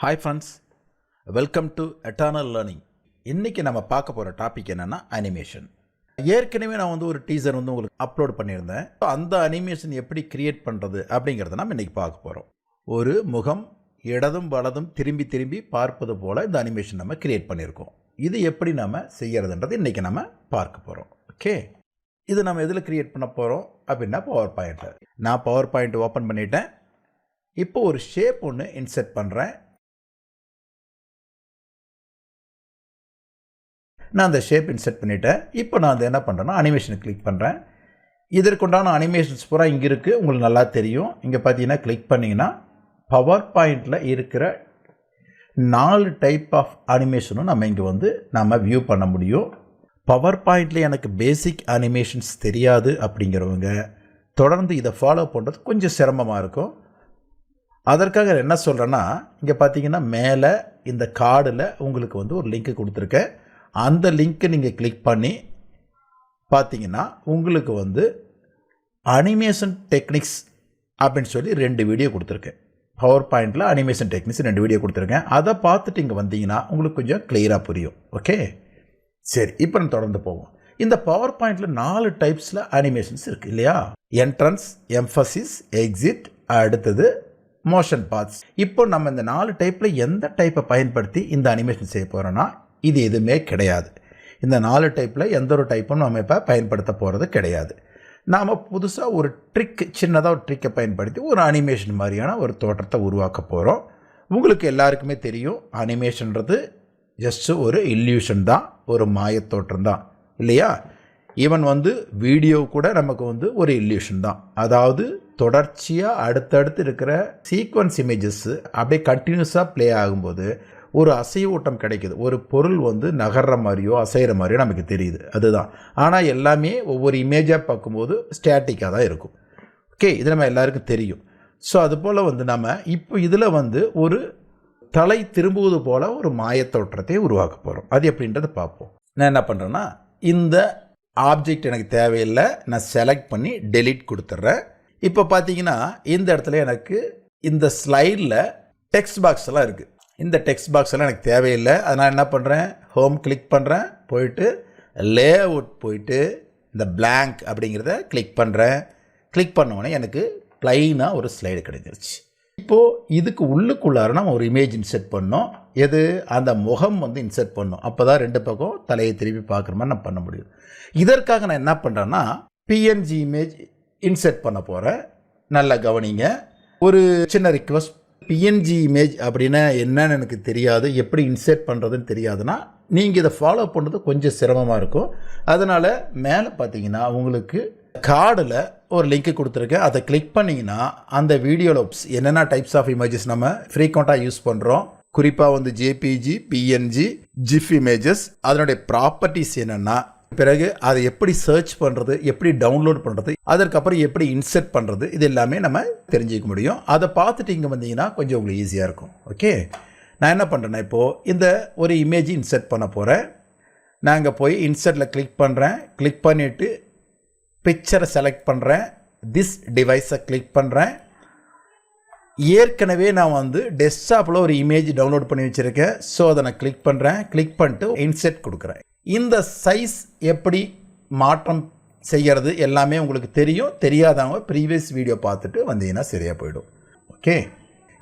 Hi friends, welcome to eternal learning. இன்றைக்கி நம்ம பார்க்க போகிற டாபிக் என்னென்னா அனிமேஷன். ஏற்கனவே நான் ஒரு டீசர் உங்களுக்கு அப்லோட் பண்ணியிருந்தேன். அந்த அனிமேஷன் எப்படி கிரியேட் பண்ணுறது அப்படிங்கிறத நம்ம இன்றைக்கி பார்க்க போகிறோம். ஒரு முகம் இடதும் வலதும் திரும்பி திரும்பி பார்ப்பது போல் இந்த அனிமேஷன் நம்ம கிரியேட் பண்ணியிருக்கோம். இது எப்படி நம்ம செய்கிறதுன்றது இன்றைக்கி நம்ம பார்க்க போகிறோம். ஓகே, இது நம்ம எதில் கிரியேட் பண்ண போகிறோம் அப்படின்னா பவர் பாயிண்ட்டில். நான் பவர் பாயிண்ட் ஓப்பன் பண்ணிட்டேன். இப்போ ஒரு ஷேப் ஒன்று இன்செர்ட் பண்ணுறேன். நான் அந்த ஷேப் இன்செர்ட் பண்ணிவிட்டேன். இப்போ நான் என்ன பண்ணுறேன்னா அனிமேஷனை கிளிக் பண்ணுறேன். இதற்குண்டான அனிமேஷன்ஸ் பூரா இங்கே இருக்குது, உங்களுக்கு நல்லா தெரியும். இங்கே பார்த்தீங்கன்னா கிளிக் பண்ணிங்கன்னா பவர் பாயிண்டில் இருக்கிற 4 டைப் ஆஃப் அனிமேஷனும் நம்ம இங்கே நம்ம வியூ பண்ண முடியும். பவர் பாயிண்டில் எனக்கு பேசிக் அனிமேஷன்ஸ் தெரியாது அப்படிங்கிறவங்க தொடர்ந்து இதை ஃபாலோ பண்ணுறது கொஞ்சம் சிரமமாக இருக்கும். அதற்காக என்ன சொல்கிறேன்னா, இங்கே பார்த்தீங்கன்னா மேலே இந்த கார்டில் உங்களுக்கு ஒரு லிங்க் கொடுத்துருக்கேன். அந்த லிங்க்கை நீங்கள் கிளிக் பண்ணி பார்த்தீங்கன்னா உங்களுக்கு அனிமேஷன் டெக்னிக்ஸ் அப்படின்னு சொல்லி 2 வீடியோ கொடுத்துருக்கேன். பவர் பாயிண்டில் அனிமேஷன் டெக்னிக்ஸ் 2 வீடியோ கொடுத்துருக்கேன். அதை பார்த்துட்டு இங்கே வந்தீங்கன்னா உங்களுக்கு கொஞ்சம் கிளியராக புரியும். ஓகே, சரி, இப்போ நம்ம தொடர்ந்து போவோம். இந்த பவர் பாயிண்டில் 4 டைப்ஸில் அனிமேஷன்ஸ் இருக்குது இல்லையா? என்ட்ரன்ஸ், எம்ஃபசிஸ், எக்ஸிட், அடுத்தது மோஷன் பார்ட்ஸ். இப்போ நம்ம இந்த 4 டைப்பில் எந்த டைப்பை பயன்படுத்தி இந்த அனிமேஷன் செய்ய போகிறோன்னா, இது எதுவுமே கிடையாது. இந்த 4 டைப்பில் எந்த ஒரு டைப்பும் நம்ம இப்போ பயன்படுத்த போகிறது கிடையாது. நாம் புதுசாக ஒரு சின்னதாக ஒரு ட்ரிக்கை பயன்படுத்தி ஒரு அனிமேஷன் மாதிரியான ஒரு தோற்றத்தை உருவாக்க போகிறோம். உங்களுக்கு எல்லாருக்குமே தெரியும், அனிமேஷன்றது ஜஸ்ட்டு ஒரு இல்யூஷன் தான், ஒரு மாயத்தோற்றம் தான் இல்லையா? ஈவன் வீடியோ கூட நமக்கு ஒரு இல்யூஷன் தான். அதாவது தொடர்ச்சியாக அடுத்தடுத்து இருக்கிற சீக்வன்ஸ் இமேஜஸ் அப்படியே கண்டினியூஸாக ப்ளே ஆகும்போது ஒரு அசைவூட்டம் கிடைக்குது. ஒரு பொருள் நகர்ற மாதிரியோ அசைகிற மாதிரியோ நமக்கு தெரியுது, அதுதான். ஆனால் எல்லாமே ஒவ்வொரு இமேஜாக பார்க்கும்போது ஸ்டாட்டிக்காக தான் இருக்கும். ஓகே, இது நம்ம எல்லாருக்கும் தெரியும். ஸோ அதுபோல் நம்ம இப்போ இதில் ஒரு தலை திரும்புவது போல் ஒரு மாயத்தோற்றத்தை உருவாக்க போகிறோம். அது எப்படின்றத பார்ப்போம். நான் என்ன பண்ணுறேன்னா, இந்த ஆப்ஜெக்ட் எனக்கு தேவையில்லை, நான் செலக்ட் பண்ணி டெலீட் கொடுத்துட்றேன். இப்போ பார்த்தீங்கன்னா இந்த இடத்துல எனக்கு இந்த ஸ்லைடில் டெக்ஸ்ட் பாக்ஸ் எல்லாம் இருக்குது. இந்த டெக்ஸ்ட் பாக்ஸ் எல்லாம் எனக்கு தேவையில்லை. அதனால் என்ன பண்ணுறேன், ஹோம் கிளிக் பண்ணுறேன். போயிட்டு லே அவுட் போயிட்டு இந்த பிளாங்க் அப்படிங்கிறத கிளிக் பண்ணுறேன். கிளிக் பண்ணோடனே எனக்கு ப்ளைனாக ஒரு ஸ்லைடு கிடைச்சிருச்சு. இப்போது இதுக்கு உள்ளுக்குள்ளார நம்ம ஒரு இமேஜ் இன்செர்ட் பண்ணோம். எது? அந்த முகம் இன்செர்ட் பண்ணோம். அப்போ தான் 2 பக்கம் தலையை திருப்பி பார்க்குற மாதிரி நான் பண்ண முடியும். இதற்காக நான் என்ன பண்ணுறேன்னா, பிஎன்ஜி இமேஜ் இன்செர்ட் பண்ண போகிறேன். நல்லா கவனிங்க. ஒரு சின்ன ரிக்வஸ்ட், பிஎன்ஜி இமேஜ் அப்படின்னா என்னன்னு எனக்கு தெரியாது, எப்படி இன்செர்ட் பண்ணுறதுன்னு தெரியாதுன்னா நீங்கள் இதை ஃபாலோ பண்ணுறது கொஞ்சம் சிரமமாக இருக்கும். அதனால் மேலே பார்த்தீங்கன்னா உங்களுக்கு கார்டில் ஒரு லிங்க்கு கொடுத்துருக்கேன். அதை கிளிக் பண்ணிங்கன்னா அந்த வீடியோவில் என்னென்ன டைப்ஸ் ஆஃப் இமேஜஸ் நம்ம ஃப்ரீக்வெண்ட்டாக யூஸ் பண்ணுறோம், குறிப்பாக ஜேபிஜி, பிஎன்ஜி, ஜிஃப் இமேஜஸ், அதனுடைய ப்ராப்பர்ட்டிஸ் என்னென்னா, பிறகு அதை எப்படி சர்ச் பண்ணுறது, எப்படி டவுன்லோட் பண்ணுறது, அதற்கப்புறம் எப்படி இன்செர்ட் பண்ணுறது, இது எல்லாமே நம்ம தெரிஞ்சிக்க முடியும். அதை பார்த்துட்டு இங்கே வந்தீங்கன்னா கொஞ்சம் உங்களுக்கு ஈஸியாக இருக்கும். ஓகே, நான் என்ன பண்ணுறேன்னா, இப்போது இந்த ஒரு இமேஜ் இன்செர்ட் பண்ண போகிறேன். நான் இங்கே போய் இன்செர்ட்டில் கிளிக் பண்ணுறேன். கிளிக் பண்ணிவிட்டு பிக்சரை செலக்ட் பண்ணுறேன். திஸ் டிவைஸை கிளிக் பண்ணுறேன். ஏற்கனவே நான் டெஸ்க்டாப்பில் ஒரு இமேஜ் டவுன்லோட் பண்ணி வச்சுருக்கேன். ஸோ அதை நான் கிளிக் பண்ணுறேன். கிளிக் பண்ணிட்டு இன்செர்ட் கொடுக்குறேன். இந்த சைஸ் எப்படி மாற்றம் செய்கிறது எல்லாமே உங்களுக்கு தெரியும். தெரியாதவங்க ப்ரீவியஸ் வீடியோ பார்த்துட்டு வந்தீங்கன்னா சரியாக போயிடும். ஓகே,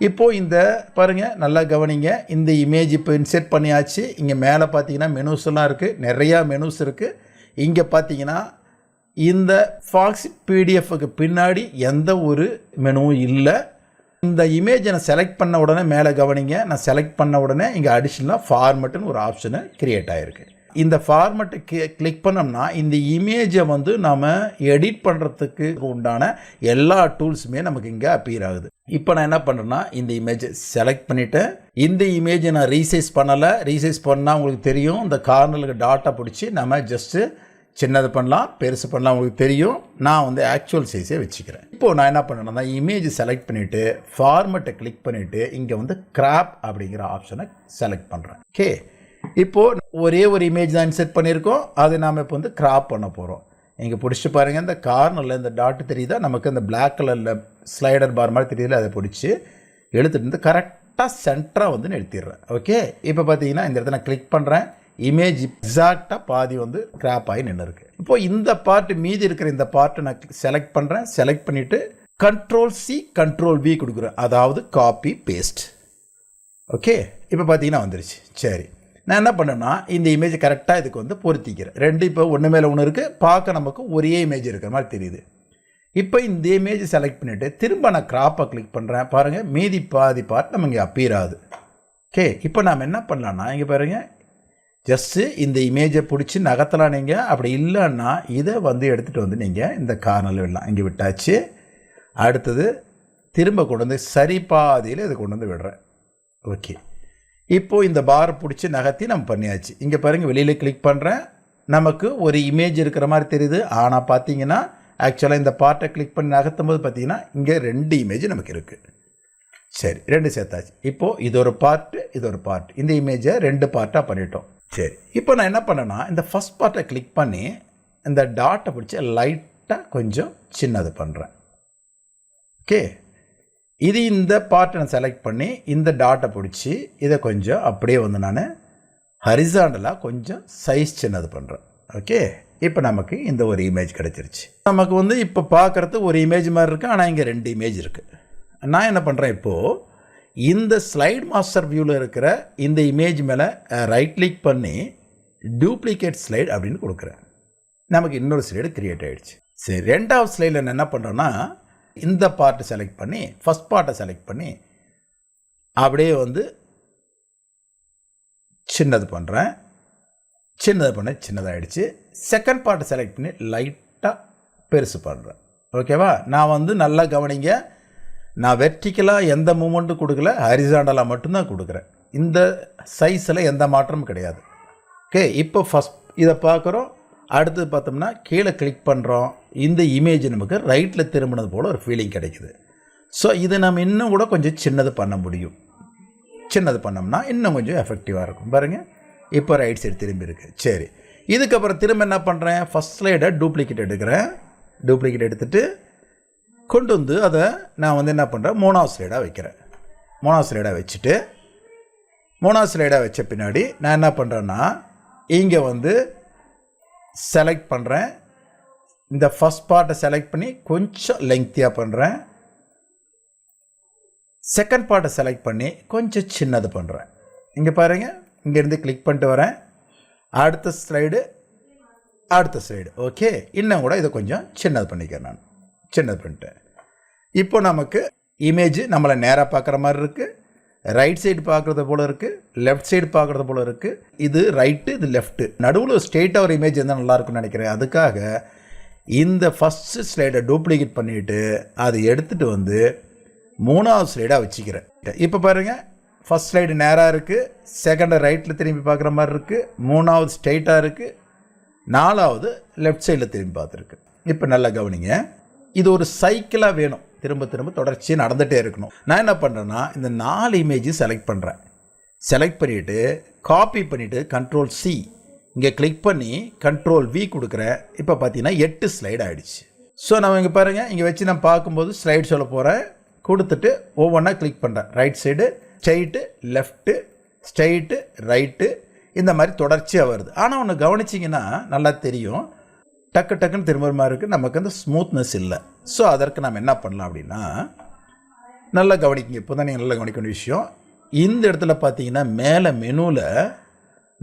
இப்போது இந்த பாருங்கள், நல்லா கவனிங்க. இந்த இமேஜ் இப்போ இன்செர்ட் பண்ணியாச்சு. இங்கே மேலே பார்த்தீங்கன்னா மெனூஸ்லாம் இருக்குது, நிறையா மெனூஸ் இருக்குது. இங்கே பார்த்தீங்கன்னா இந்த ஃபாக்ஸ் பிடிஎஃப்க்கு பின்னாடி எந்த ஒரு மெனுவும் இல்லை. இந்த இமேஜை நான் செலக்ட் பண்ண உடனே மேலே கவனிங்க, நான் செலக்ட் பண்ண உடனே இங்கே அடிஷ்னலாக ஃபார்மெட்டுன்னு ஒரு ஆப்ஷனு கிரியேட் ஆகிருக்கு. இந்த ஃபார்மெட்டை கிளிக் பண்ணோம்னா இந்த இமேஜை நாம் எடிட் பண்ணுறதுக்கு உண்டான எல்லா டூல்ஸுமே நமக்கு இங்கே அப்பியர் ஆகுது. இப்போ நான் என்ன பண்ணுறேன்னா, இந்த இமேஜை செலக்ட் பண்ணிவிட்டேன். இந்த இமேஜை நான் ரீசைஸ் பண்ணலை. ரீசைஸ் பண்ணால் உங்களுக்கு தெரியும், இந்த கார்னருக்கு டாட்டா பிடிச்சி நம்ம ஜஸ்ட்டு சின்னது பண்ணலாம், பெருசு பண்ணலாம், உங்களுக்கு தெரியும். நான் ஆக்சுவல் சைஸே வச்சுக்கிறேன். இப்போது நான் என்ன பண்ணுறேன்னா, இமேஜ் செலக்ட் பண்ணிவிட்டு ஃபார்மெட்டை கிளிக் பண்ணிவிட்டு இங்கே கிராப் அப்படிங்கிற ஆப்ஷனை செலக்ட் பண்ணுறேன். ஓகே, இப்போது ஒரே ஒரு இமேஜ் தான் இன்செர்ட் பண்ணியிருக்கோம். அதை நாம் இப்போ கிராப் பண்ண போகிறோம். இங்கே பிடிச்சி பாருங்கள், இந்த கார்னரில் இந்த டாட்டு தெரியுதா, நமக்கு இந்த பிளாக் கலரில் ஸ்லைடர் பார் மாதிரி தெரியுதுல, அதை பிடிச்சி எடுத்துகிட்டு கரெக்ட் கரெக்டாக சென்டராக வந்து நிறுத்திடுறேன். ஓகே, இப்போ பார்த்தீங்கன்னா இந்த இடத்துல நான் கிளிக் பண்ணுறேன், இமேஜ் எக்ஸாக்டாக பாதி வந்து கிராப் ஆகி நின்று இருக்கு. இப்போ இந்த பார்ட் மீதி இருக்கிற இந்த பார்ட்டை நான் செலக்ட் பண்ணுறேன். செலக்ட் பண்ணிவிட்டு Ctrl+C Ctrl+V கொடுக்குறேன், அதாவது காப்பி பேஸ்ட். ஓகே, இப்போ பார்த்தீங்கன்னா வந்துருச்சு. சரி, நான் என்ன பண்ணேன்னா இந்த இமேஜ் கரெக்டாக இதுக்கு வந்து பொருத்திக்கிறேன். ரெண்டு இப்போ ஒன்று மேலே ஒன்று இருக்குது, பார்க்க நமக்கு ஒரே இமேஜ் இருக்கிற மாதிரி தெரியுது. இப்போ இந்த இமேஜ் செலக்ட் பண்ணிவிட்டு திரும்ப நான் கிராப்பை கிளிக் பண்ணுறேன். பாருங்கள், மீதி பாதி பார்ட் நம்ம இங்கே அப்பியர் ஆகுது. ஓகே, இப்போ நாம் என்ன பண்ணலான்னா இங்கே பாருங்கள், ஜஸ்ட்டு இந்த இமேஜை பிடிச்சி நகர்த்தலாம். நீங்கள் அப்படி இல்லைன்னா இதை வந்து எடுத்துகிட்டு வந்து நீங்கள் இந்த கார்னரில் விடலாம். இங்கே விட்டாச்சு. அடுத்தது திரும்ப கொண்டு வந்து சரி பாதியில் இதை கொண்டு வந்து விடுறேன். ஓகே, இப்போது இந்த பாரை பிடிச்சி நகர்த்தி நம்ம பண்ணியாச்சு. இங்கே பாருங்கள், வெளியில் கிளிக் பண்ணுறேன், நமக்கு ஒரு இமேஜ் இருக்கிற மாதிரி தெரியுது. ஆனால் பார்த்தீங்கன்னா ஆக்சுவலாக இந்த பார்ட்டை கிளிக் பண்ணி நகர்த்தும் போது பார்த்தீங்கன்னா இங்கே 2 இமேஜ் நமக்கு இருக்குது. சரி, 2 சேர்த்தாச்சு. இப்போது இது ஒரு பார்ட்டு, இது ஒரு பார்ட். இந்த இமேஜை 2 பார்ட்டாக பண்ணிட்டோம். சரி, இப்போ நான் என்ன பண்ணேன்னா இந்த ஃபஸ்ட் பார்ட்டை கிளிக் பண்ணி இந்த டாட்டை பிடிச்சி லைட்டாக கொஞ்சம் சின்னது பண்ணுறேன். ஓகே, இது இந்த பார்ட்டை நான் செலக்ட் பண்ணி இந்த டாட்டை பிடிச்சி இதை கொஞ்சம் அப்படியே வந்து நான் ஹரிசாண்டலாக கொஞ்சம் சைஸ் சின்னது பண்ணுறேன். ஓகே, இப்போ நமக்கு இந்த ஒரு இமேஜ் கிடச்சிருச்சு. நமக்கு வந்து இப்போ பார்க்குறது ஒரு இமேஜ் மாதிரி இருக்குது, ஆனால் இங்கே 2 இமேஜ் இருக்குது. நான் என்ன பண்ணுறேன், இப்போது இந்த ஸ்லைட் மாஸ்டர் வியூவில் இருக்கிற இந்த இமேஜ் மேலே ரைட் கிளிக் பண்ணி டூப்ளிகேட் ஸ்லைட் அப்படின்னு கொடுக்குறேன். நமக்கு இன்னொரு ஸ்லைடு க்ரியேட் ஆகிடுச்சு. சரி, 2வது ஸ்லைடில் நான் என்ன பண்ணுறேன்னா இந்த பார்ட்டை செலக்ட் பண்ணி ஃபஸ்ட் பார்ட்டை செலக்ட் பண்ணி அப்படியே வந்து சின்னது பண்ணுறேன். சின்னது பண்ண சின்னதாகிடுச்சு. செகண்ட் பார்ட்டை செலக்ட் பண்ணி லைட்டாக பெருசு பண்ணுறேன். ஓகேவா, நான் வந்து நல்லா கவனிங்க, நான் வெர்டிக்கலாக எந்த மூமெண்ட்டும் கொடுக்கல, ஹரிசாண்டலாக மட்டும்தான் கொடுக்குறேன். இந்த சைஸில் எந்த மாற்றமும் கிடையாது. ஓகே, இப்போ ஃபஸ்ட் இதை பார்க்குறோம். அடுத்தது பார்த்தோம்னா கீழே கிளிக் பண்ணுறோம், இந்த இமேஜ் நமக்கு ரைட்டில் திரும்பினது போல் ஒரு ஃபீலிங் கிடைக்குது. ஸோ இது நம்ம இன்னும் கூட கொஞ்சம் சின்னது பண்ண முடியும். சின்னது பண்ணோம்னா இன்னும் கொஞ்சம் எஃபெக்டிவாக இருக்கும். பாருங்கள், இப்போ ரைட் சைடு திரும்பி இருக்குது. சரி, இதுக்கப்புறம் திரும்ப என்ன பண்ணுறேன், ஃபஸ்ட் ஸ்லைடை டூப்ளிகேட் எடுக்கிறேன். டூப்ளிகேட் எடுத்துகிட்டு கொண்டு வந்து அதை நான் வந்து என்ன பண்ணுறேன், 3வது ஸ்லைடாக வைக்கிறேன். 3வது ஸ்லைடாக வச்சுட்டு 3வது ஸ்லைடாக வச்ச பின்னாடி நான் என்ன பண்ணுறேன்னா இங்கே வந்து செலக்ட் பண்ணுறேன். இந்த ஃபஸ்ட் பார்ட்டை செலக்ட் பண்ணி கொஞ்சம் லெங்க்த்தியாக பண்ணுறேன். செகண்ட் பார்ட்டை செலக்ட் பண்ணி கொஞ்சம் சின்னது பண்ணுறேன். இங்கே பாருங்கள், இங்கேருந்து கிளிக் பண்ணிட்டு வரேன். அடுத்த ஸ்லைடு, அடுத்த ஸ்லைடு. ஓகே, இன்னும் கூட இதை கொஞ்சம் சின்னது பண்ணிக்கிறேன். நான் சின்னது பண்ணிட்டேன். இப்போ நமக்கு இமேஜ் நம்மளை நேராக பார்க்குற மாதிரி இருக்குது, ரைட் சைடு பார்க்குறது போல் இருக்குது, லெஃப்ட் சைடு பார்க்குறது போல் இருக்குது. இது ரைட்டு, இது லெஃப்ட்டு, நடுவில் ஸ்ட்ரெயிட்டாக ஒரு இமேஜ் இருந்தால் நல்லாயிருக்குன்னு நினைக்கிறேன். அதுக்காக இந்த ஃபஸ்ட்டு ஸ்லைடை டூப்ளிகேட் பண்ணிவிட்டு அதை எடுத்துகிட்டு வந்து 3வது ஸ்லைடாக வச்சுக்கிறேன். இப்போ பாருங்கள், ஃபஸ்ட் ஸ்லைடு நேராக இருக்குது, செகண்டை ரைட்டில் திரும்பி பார்க்குற மாதிரி இருக்குது, 3வது ஸ்ட்ரெயிட்டாக இருக்குது, 4வது லெஃப்ட் சைடில் திரும்பி பார்த்துருக்கு. இப்போ நல்லா கவனிங்க, இது ஒரு சைக்கிளாக வேணும், திரும்ப திரும்ப தொடர்ச்சியாக நடந்துகிட்டே இருக்கணும். நான் என்ன பண்ணுறேன்னா இந்த 4 இமேஜும் செலக்ட் பண்ணுறேன். செலக்ட் பண்ணிவிட்டு காப்பி பண்ணிவிட்டு Ctrl+C இங்கே கிளிக் பண்ணி Ctrl+V கொடுக்குறேன். இப்போ பார்த்தீங்கன்னா 8 ஸ்லைடு ஆகிடுச்சு. ஸோ நம்ம இங்கே பாருங்கள், இங்கே வச்சு நான் பார்க்கும்போது ஸ்லைட் சொல்ல போகிறேன். கொடுத்துட்டு ஒவ்வொன்றா கிளிக் பண்ணுறேன். Right side, straight, left, straight, right, இந்த மாதிரி தொடர்ச்சியாக வருது. ஆனால் ஒன்று கவனிச்சிங்கன்னா நல்லா தெரியும், டக்கு டக்குன்னு திரும்ப மாதிரி இருக்குது, நமக்கு அந்த ஸ்மூத்னஸ் இல்லை. ஸோ அதற்கு நம்ம என்ன பண்ணலாம் அப்படின்னா, நல்லா கவனிக்கிங்க. இப்போ தான் நீங்கள் நல்லா கவனிக்க வேண்டிய விஷயம், இந்த இடத்துல பார்த்தீங்கன்னா மேலே மெனுவில்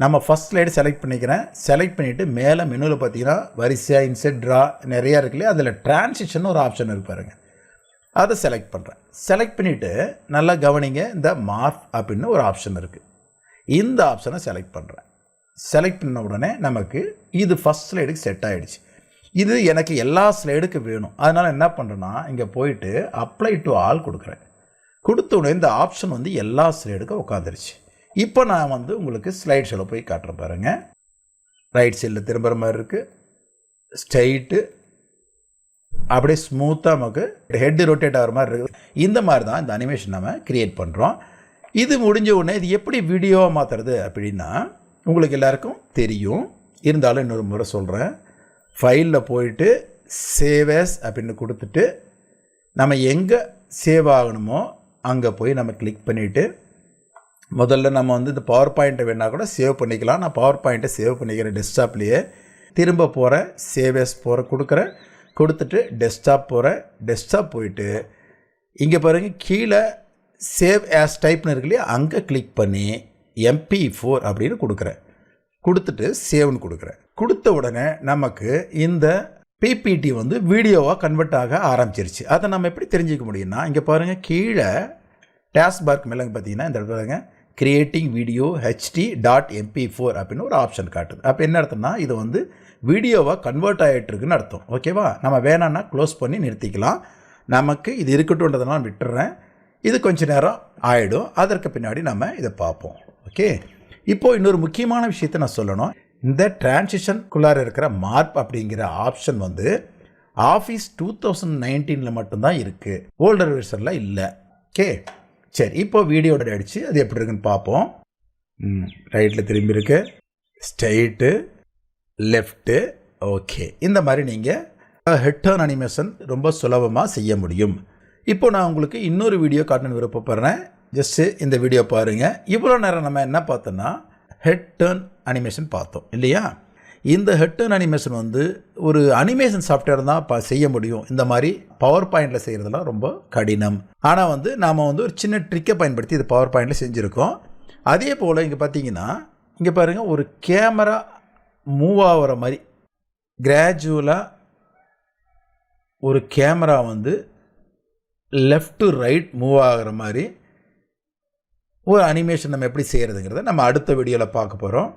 நம்ம ஃபஸ்ட் ஸ்லைடு செலக்ட் பண்ணிக்கிறேன். செலக்ட் பண்ணிவிட்டு மேலே மெனுவில் பார்த்தீங்கன்னா வரிசையாக இன்செட் ட்ரா நிறையா இருக்குல்லையே, அதில் டிரான்சிஷன் ஒரு ஆப்ஷன் இருக்கு பாருங்கள், அதை செலக்ட் பண்ணுறேன். செலக்ட் பண்ணிவிட்டு நல்லா கவனிங்க, இந்த மார்க் அப்படின்னு ஒரு ஆப்ஷன் இருக்குது, இந்த ஆப்ஷனை செலக்ட் பண்ணுறேன். செலக்ட் பண்ண உடனே நமக்கு இது ஃபஸ்ட் ஸ்லைடுக்கு செட் ஆகிடுச்சு. இது எனக்கு எல்லா ஸ்லைடுக்கு வேணும். அதனால் என்ன பண்ணுறேன்னா இங்கே போயிட்டு அப்ளை டு ஆல் கொடுக்குறேன். கொடுத்த உடனே இந்த ஆப்ஷன் வந்து எல்லா ஸ்லைடுக்கும் உட்காந்துருச்சு. இப்போ நான் வந்து உங்களுக்கு ஸ்லைட் ஷோவில் போய் காட்டுற பாருங்கள். ரைட் சைடில் திரும்புகிற மாதிரி இருக்குது, ஸ்ட்ரைட்டு அப்படியே ஸ்மூத்தாக நமக்கு ஹெட்டு ரொட்டேட் ஆகிற மாதிரி இருக்குது. இந்த மாதிரி தான் இந்த அனிமேஷன் நம்ம க்ரியேட் பண்ணுறோம். இது முடிஞ்ச உடனே இது எப்படி வீடியோவாக மாற்றுறது அப்படின்னா உங்களுக்கு எல்லாருக்கும் தெரியும், இருந்தாலும் இன்னொரு முறை சொல்கிறேன். ஃபைலில் போயிட்டு சேவ் as அப்படின்னு கொடுத்துட்டு நம்ம எங்கே சேவ் ஆகணுமோ அங்கே போய் நம்ம கிளிக் பண்ணிவிட்டு முதல்ல நம்ம வந்து இந்த பவர் பாயிண்ட்டை வேணால் கூட சேவ் பண்ணிக்கலாம். நான் பவர் பாயிண்ட்டை சேவ் பண்ணிக்கிறேன் டெஸ்க்டாப்லேயே. திரும்ப போகிறேன், சேவ் எஸ் கொடுக்குறேன். கொடுத்துட்டு டெஸ்க்டாப் போகிறேன். டெஸ்க்டாப் போயிட்டு இங்கே பாருங்கள், கீழே சேவ் ஆஸ் டைப்னு இருக்கு இல்லையா, அங்கே கிளிக் பண்ணி MP4 அப்படின்னு கொடுக்குறேன். கொடுத்துட்டு சேவ்னு கொடுக்குறேன். கொடுத்த உடனே நமக்கு இந்த பிபிடி வந்து வீடியோவாக கன்வெர்ட் ஆக ஆரம்பிச்சிருச்சு. அதை நம்ம எப்படி தெரிஞ்சிக்க முடியும்னா, இங்கே பாருங்கள், கீழே டாஸ்க் பார்க்கு மேலே பார்த்தீங்கன்னா இந்த இடத்துல கிரியேட்டிங் வீடியோ HD.MP4 அப்படின்னு ஒரு ஆப்ஷன் காட்டுது. அப்போ என்ன அர்த்தம்னா, இது வந்து வீடியோவாக கன்வெர்ட் ஆகிட்டுருக்குன்னு அர்த்தம். ஓகேவா? நம்ம வேணான்னா க்ளோஸ் பண்ணி நிறுத்திக்கலாம். நமக்கு இது இருக்கட்டும்ன்றதுனால விட்டுறேன். இது கொஞ்சம் நேரம் ஆகிடும். அதற்கு பின்னாடி நம்ம இதை பார்ப்போம். ஓகே, இப்போது இன்னொரு முக்கியமான விஷயத்தை நான் சொல்லணும். இந்த டிரான்சிஷனுக்குள்ளார இருக்கிற மார்ப் அப்படிங்கிற ஆப்ஷன் வந்து ஆஃபீஸ் 2019 மட்டும்தான் இருக்குது, ஓல்டர் வெர்ஷனில் இல்லை. ஓகே, சரி, இப்போ வீடியோட அடித்து அது எப்படி இருக்குன்னு பார்ப்போம். ரைட்டில் திரும்பி இருக்கு, ஸ்ட்ரைட்டு, லெஃப்ட்டு. ஓகே, இந்த மாதிரி நீங்கள் ஹெட் டர்ன் அனிமேஷன் ரொம்ப சுலபமாக செய்ய முடியும். இப்போ நான் உங்களுக்கு இன்னொரு வீடியோ காட்டணும்னு விருப்பப்படுறேன். ஜஸ்ட்டு இந்த வீடியோ பாருங்கள். இவ்வளோ நேரம் நம்ம என்ன பார்த்தோன்னா ஹெட் டர்ன் அனிமேஷன் பார்த்தோம் இல்லையா? இந்த ஹெட் டர்ன் அனிமேஷன் வந்து ஒரு அனிமேஷன் சாஃப்ட்வேர் தான் செய்ய முடியும். இந்த மாதிரி பவர் பாயிண்டில் செய்கிறதுலாம் ரொம்ப கடினம். ஆனால் வந்து நாம் வந்து ஒரு சின்ன ட்ரிக்கை பயன்படுத்தி இது பவர் பாயிண்டில் செஞ்சுருக்கோம். அதே போல் இங்கே பார்த்தீங்கன்னா, இங்கே பாருங்கள், ஒரு கேமரா மூவ் ஆகிற மாதிரி கிராஜுவலாக ஒரு கேமரா வந்து லெஃப்ட் டு ரைட் மூவ் ஆகிற மாதிரி ஒரு அனிமேஷன் நம்ம எப்படி செய்கிறதுங்கிறத நம்ம அடுத்த வீடியோவில் பார்க்க போகிறோம்.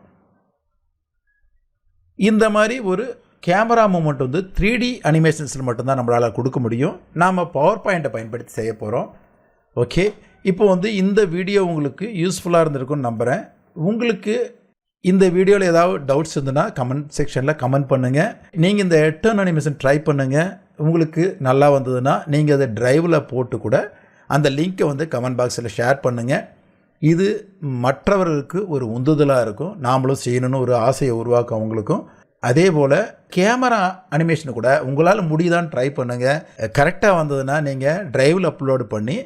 இந்த மாதிரி ஒரு கேமரா மூமெண்ட் வந்து 3D அனிமேஷன்ஸில் மட்டும்தான் நம்மளால் கொடுக்க முடியும். நாம் பவர் பாயிண்ட்டை பயன்படுத்தி செய்ய போகிறோம். ஓகே, இப்போ வந்து இந்த வீடியோ உங்களுக்கு யூஸ்ஃபுல்லாக இருந்திருக்குன்னு நம்புகிறேன். உங்களுக்கு இந்த வீடியோவில் ஏதாவது டவுட்ஸ் இருந்ததுன்னா கமெண்ட் செக்ஷனில் கமெண்ட் பண்ணுங்கள். நீங்கள் இந்த ஹெட் டர்ன் அனிமேஷன் ட்ரை பண்ணுங்கள். உங்களுக்கு நல்லா வந்ததுன்னா நீங்கள் அதை ட்ரைவில் போட்டு கூட அந்த லிங்க்கை வந்து கமெண்ட் பாக்ஸில் ஷேர் பண்ணுங்கள். இது மற்றவர்களுக்கு ஒரு உந்துதலாக இருக்கும். நாமளும் செய்யணும்னு ஒரு ஆசையை உருவாக்கும் அவங்களுக்கும். அதே போல் கேமரா அனிமேஷனை கூட உங்களால் முடியுதான்னு ட்ரை பண்ணுங்கள். கரெக்டாக வந்ததுன்னா நீங்கள் ட்ரைவில் அப்லோடு பண்ணி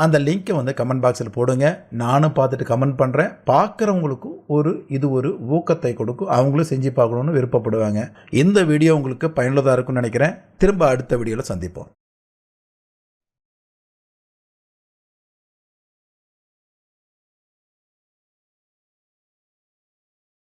அந்த லிங்க்கை வந்து கமெண்ட் பாக்ஸில் போடுங்க. நானும் பார்த்துட்டு கமெண்ட் பண்ணுறேன். பார்க்குறவங்களுக்கும் இது ஒரு ஊக்கத்தை கொடுக்கும். அவங்களும் செஞ்சு பார்க்கணுன்னு விருப்பப்படுவாங்க. இந்த வீடியோ உங்களுக்கு பயனுள்ளதாக இருக்கும்னு நினைக்கிறேன். திரும்ப அடுத்த வீடியோவில் சந்திப்போம்.